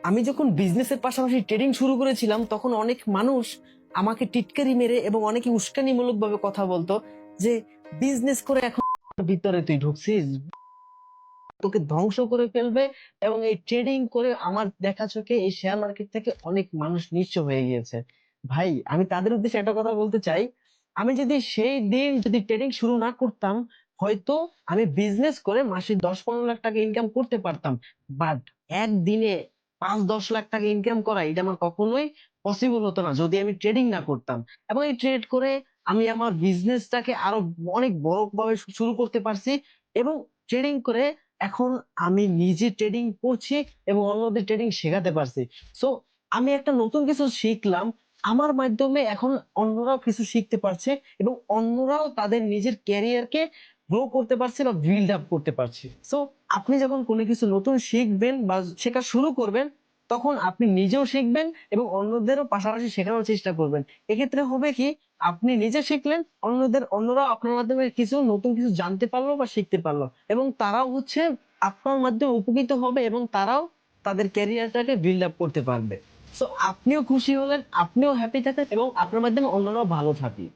আমি যখন বিজনেসের পাশাপাশি ট্রেডিং শুরু করেছিলাম তখন অনেক মানুষ আমাকে টিটকারি মেরে এবং অনেকে উস্কানিমূলক ভাবে কথা বলতো যে বিজনেস করে এখন ভিতরে তুই ঢুকছিস, তোকে ধ্বংস করে ফেলবে। এবং এই ট্রেডিং করে আমার দেখা চোখে এই শেয়ার মার্কেট থেকে অনেক মানুষ নিঃস্ব হয়ে গিয়েছে। ভাই, আমি তাদের উদ্দেশ্যে একটা কথা বলতে চাই, আমি যদি সেই দিন যদি ট্রেডিং শুরু না করতাম, হয়তো আমি বিজনেস করে মাসে 10-15 লাখ টাকা ইনকাম করতে পারতাম। বাট একদিনে 5-10 লাখ টাকা ইনকাম করা এটা আমার কখনোই পসিবল হতো না যদি আমি ট্রেডিং না করতাম। এবং এই ট্রেড করে আমি আমার বিজনেসটাকে আরো অনেক বড় ভাবে শুরু করতে পারছি। এবং ট্রেডিং করে এখন আমি নিজে ট্রেডিং করছি এবং অন্যদের ট্রেডিং শেখাতে পারছি। সো আমি একটা নতুন কিছু শিখলাম, আমার মাধ্যমে এখন অন্যরাও কিছু শিখতে পারছে এবং অন্যরাও তাদের নিজের ক্যারিয়ারকে গ্রো করতে পারছে বা বিল্ড আপ করতে পারছে। সো আপনি যখন কোনো কিছু নতুন শিখবেন বা শেখা শুরু করবেন, তখন আপনি নিজেও শিখবেন এবং অন্যদেরও পাশাপাশি শেখানোর চেষ্টা করবেন। এক্ষেত্রে হবে কি, আপনি নিজে শিখলেন, অন্যরাও আপনার মাধ্যমে কিছু নতুন কিছু জানতে পারলো বা শিখতে পারলো এবং তারাও হচ্ছে আপনার মাধ্যমে উপকৃত হবে এবং তারাও তাদের ক্যারিয়ারটাকে বিল্ড আপ করতে পারবে। সো আপনিও খুশি হলেন, আপনিও হ্যাপি থাকেন এবং আপনার মাধ্যমে অন্যরাও ভালো থাকে।